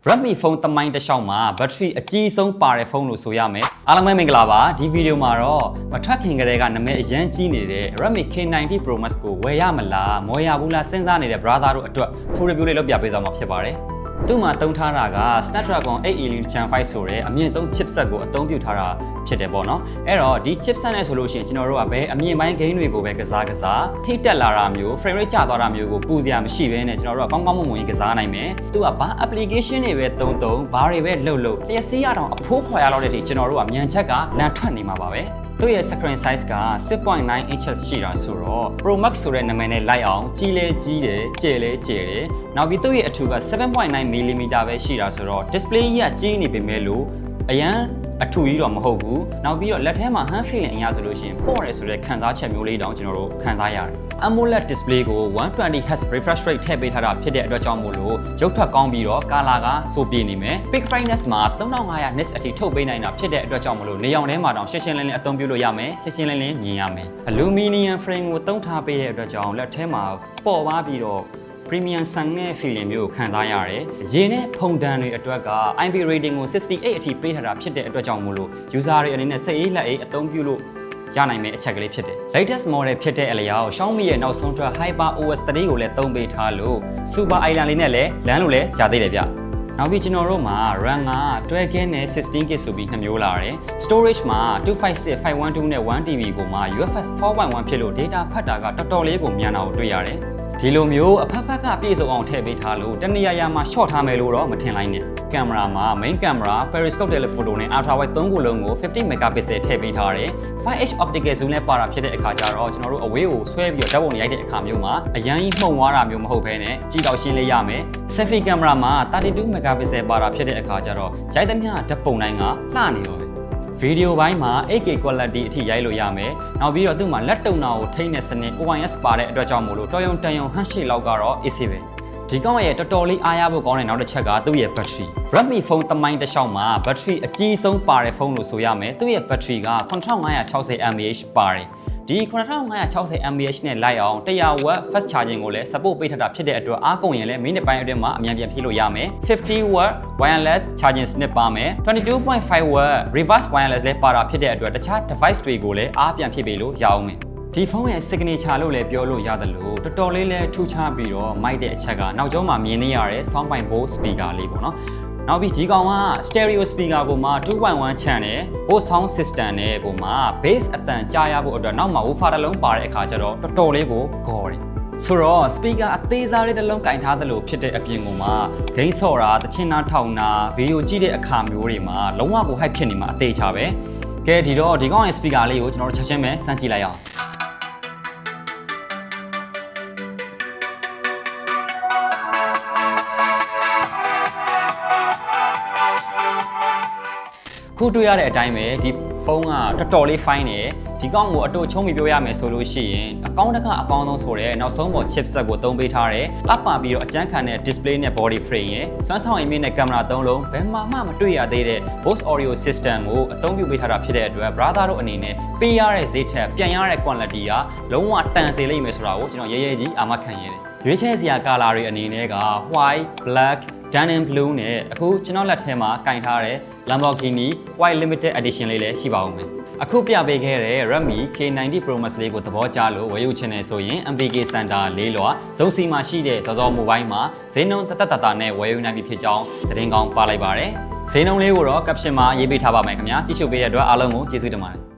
Redmi phone တမိုင်းတစ်လျှောက်မှာ battery အကြီးဆုံးပါတဲ့ဖုန်းလို့ဆိုရမယ်အားလုံးပဲမင်္ဂလာပါဒီဗီဒီယိုမှာတော့မထွက်ခင်ကတည်းကနာမည်အရန်ကြီးနေတဲ့ Redmi K90 Pro Max ကိုဝယ်ရမလားမဝယ်ရဘူးလားစဉ်းစားနေတဲ့ brother တို့အတွက် full review လေးလုပ်ပြပေးသွားမှာဖြစ်ပါတယ်သူ့မှာတုံးထားတာက Snapdragon 8 Elite Gen 5ဆိုတဲ့အမြင့်ဆုံး chipset ကိုအသုံးပြုထားတာဖြစ်တယ်ပေါ့နော်အဲ့တော့ဒီ chipset နဲ့ဆိုလို့ရှိရင်ကျွန်တော်တို့ကဘယ်အမြင့်ပိုင်း game တွေကိုပဲကစားထိတက်လာတာမျိုး frame rate ကျသွားတာမျိုးကိုပူစရာမရှိဘဲနဲ့ကျွန်တော်တို့ကကောင်းကောင်းမွန်မွန်ကစားနိုင်မယ်သူကဘာ application တွေပဲသုံးဘာတွေပဲလုပ်လျှက်စီးရအောင်အဖိုးခွာရလောက်တဲ့အထိကျွန်တော်တို့ကမြန်ချက်ကလန်ထွက်နေမှာပါပဲသူ့ရဲ့ screen size က 6.9 inches ရှိတာဆိုတော့ Pro Max ဆိုတဲ့နာမည်နဲ့လိုက်အောင်ကြီးလဲကြီးတယ်ကျယ်လဲကျယ်တယ်နောက်ပြီးသူ့ရဲ့အထူက 7.9 mm ပဲရှိတာဆိုတော့ display ကြီးကကြီးနေပေမဲ့လို့အရန်အထူကြီးတော့မဟုတ်ဘူးနောက်ပြီးတော့လက်ထဲမှာ hand feeling အရာဆိုလို့ရှိရင်ပေါ့တယ်ဆိုတဲ့ခံစားချက်မျိုးလေးတောင်ကျွန်တော်တို့ခံစားရတယ် AMOLED display ကို 120Hz refresh rate ထည့်ပေးထားတာဖြစ်တဲ့အတွက်ကြောင့်မို့လို့ရုပ်ထွက်ကောင်းပြီးတော့ color ကစိုးပြေနေမယ် peak brightness မှာ 3500 nits အထိထုတ်ပေးနိုင်တာဖြစ်တဲ့အတွက်ကြောင့်မို့လို့နေရောင်ထဲမှာတောင်ရှင်းရှင်းလင်းလင်းအသုံးပြုလို့ရမယ်ရှင်းရှင်းလင်းလင်းမြင်ရမယ် aluminum frame ကိုသုံးထားပေးတဲ့အတွက်ကြောင့်လက်ထဲမှာပေါ်ပါပြီးတော့premium ဆန်တဲ့ feeling မျိုးကိုခံစားရတယ်။ရေနဲ့ဖုန်တန်တွေအတွက်က IP rating ကို68အထိပေးထားတာဖြစ်တဲ့အတွက်ကြောင့်မို့လို့ user တွေအနေနဲ့စိတ်အေးလက်အေးအသုံးပြုလို့ရနိုင်မယ့်အချက်ကလေးဖြစ်တယ်။ latest model ဖြစ်တဲ့အလျောက် Xiaomi ရဲ့နောက်ဆုံးထွက် HyperOS 3ကိုလည်းသုံးပေးထားလို့ Super Island လေးနဲ့လည်းလမ်းလို့လည်းရသေးတယ်ဗျ။နောက်ပြီးကျွန်တော်တို့မှာ RAM က 12GB နဲ့ 16GB ဆိုပြီးနှစ်မျိုးလာတယ်။ storage မှာ 256 512 နဲ့ 1TB ကိုမှ UFS 4.1 ဖြစ်လို့ data ဖတ်တာကတော်တော်လေးကိုမြန်တာကိုတွေ့ရတယ်။ဒီလိုမျိုးအဖက်ဖက်ကပြည့်စုံအောင်ထည့်ပေးထားလို့တနေရာမှာ short ထားမယ်လို့တော့မထင်လိုက်နဲ့ကင်မရာမှာ main camera periscope telephoto နဲ့ ultra wide 3ခုလုံးကို50 megapixel ထည့်ပေးထားတယ် 5H optical zoom နဲ့ပါတာဖြစ်တဲ့အခါကျတော့ကျွန်တော်တို့အဝေးကိုဆွဲပြီးတော့ဓာတ်ပုံရိုက်တဲ့အခါမျိုးမှာအရန်ကြီးမှုန်သွားတာမျိုးမဟုတ်ဘဲနဲ့ကြည့်တော့ရှင်းလေးရမယ် selfie camera မှာ32 megapixel ပါတာဖြစ်တဲ့အခါကျတော့ရိုက်သမျှဓာတ်ပုံတိုင်းကလှနေရောပဲဗီဒီယိုပိုင်းမှာ 8K quality အထိရိုက်လို့ရမယ်။နောက်ပြီးတော့သူ့မှာလက်တုံနာကိုထိန်းတဲ့စနစ် OIS ပါတဲ့အတွက်ကြောင့်မို့လို့တော်ရုံတန်ရုံဟန့်ရှိလောက်ကတော့ AC ပဲ။ဒီကောင်ရဲ့တော်တော်လေးအားရဖို့ကောင်းတဲ့နောက်တစ်ချက်ကသူ့ရဲ့ battery Redmi phone တမိုင်းတစ်လျှောက်မှာ battery အကြီးဆုံးပါတဲ့ဖုန်းလို့ဆိုရမယ်။သူ့ရဲ့ battery က 9560 mAh ပါတယ်။ဒီ9560 mAh နဲ့လိုက်အောင် 100W fast charging ကိုလည်း support ပေးထားတာဖြစ်တဲ့အတွက်အားကုန်ရင်လည်းမိနစ်ပိုင်းအတွင်းမှာအမြန်ပြန်ဖြည့်လို့ရမယ်။ 50W wireless charging စနစ်ပါမယ်။ 22.5W reverse wireless လည်းပါတာဖြစ်တဲ့အတွက်တခြား device တွေကိုလည်းအားပြန်ဖြည့်ပေးလို့ရအောင်မယ်။ဒီဖုန်းရဲ့ signature လို့လည်းပြောလို့ရတယ်လို့တော်တော်လေးလည်းထူးခြားပြီးတော့မိုက်တဲ့အချက်ကနောက်ကျောင်းမှာမြင်နေရတဲ့ soundbite Bose speaker လေးပေါ့နော်။နောက်ပြီးဒီကောင်က stereo speaker ကိုမှ 2.1 channel Bose sound system နဲ့ကိုမှ bass အတန်ကြားရဖို့အတွက်နောက်မှာ woofer တစ်လုံးပါတဲ့အခါကျတော့တော်တော်လေးကိုခေါ်တယ်ဆိုတော့ speaker အသေးစားလေးတစ်လုံးကင်ထားသလိုဖြစ်တဲ့အပြင်ကမှဂိမ်းဆော့တာတချင်းနာထောင်တာဗီဒီယိုကြည့်တဲ့အခါမျိုးတွေမှာလုံးဝကို hype ဖြစ်နေမှာအသေးချပဲကဲဒီတော့ဒီကောင်ရဲ့ speaker လေးကိုကျွန်တော်တို့ချက်ချင်းပဲစမ်းကြည့်လိုက်အောင်ခုတွေ့ရတဲ့အတိုင်းပဲဒီဖုန်းကတော်တော်လေး fine နေဒီကောင်ကိုအတူချုံးပြီးပြောရမယ်ဆိုလို့ရှိရင်အကောင့်တကအကောင်းဆုံးဆိုတဲ့နောက်ဆုံးပေါ် chipset ကိုသုံးပေးထားတယ်။လက်ပါပြီးတော့အကျန်းခံတဲ့ display နဲ့ body frame ရဲ့စွမ်းဆောင်ရည်မြင့်တဲ့ကင်မရာ၃လုံးဘယ်မှမတွေ့ရသေးတဲ့ Bose Audio System ကိုအသုံးပြုပေးထားတာဖြစ်တဲ့အတွက် brother တို့အနေနဲ့ပေးရတဲ့ဈေးထက်ပြန်ရတဲ့ quality ကလုံးဝတန်စေလိမ့်မယ်ဆိုတာကိုကျွန်တော်ရဲရဲကြီးအာမခံရတယ်။ရွေးချယ်စရာ color တွေအနေနဲ့က white, black, denim blue နဲ့အခုကျွန်တော်လက်ထဲမှာကင်ထားတဲ့ Lamborghini White Limited Edition လေးလည်းရှိပါဦးမယ်။အခုပြပေးခဲ့တဲ့ Redmi K90 Pro Max လေးကိုသဘောကျလို့ဝယ်ယူချင်တယ်ဆိုရင် MPK Center လေးလွာဇုံစီမှာရှိတဲ့စောစော mobile မှာဈေးနှုန်းတတနဲ့ဝယ်ယူနိုင်ပြီဖြစ်ကြောင်းသတင်းကောင်းပါလိုက်ပါတယ်။ဈေးနှုန်းလေးကိုတော့ caption မှာရေးပေးထားပါမယ်ခင်ဗျာ။ကြည့်ရှုပေးတဲ့အတွက်အားလုံးကိုကျေးဇူးတင်ပါတယ်။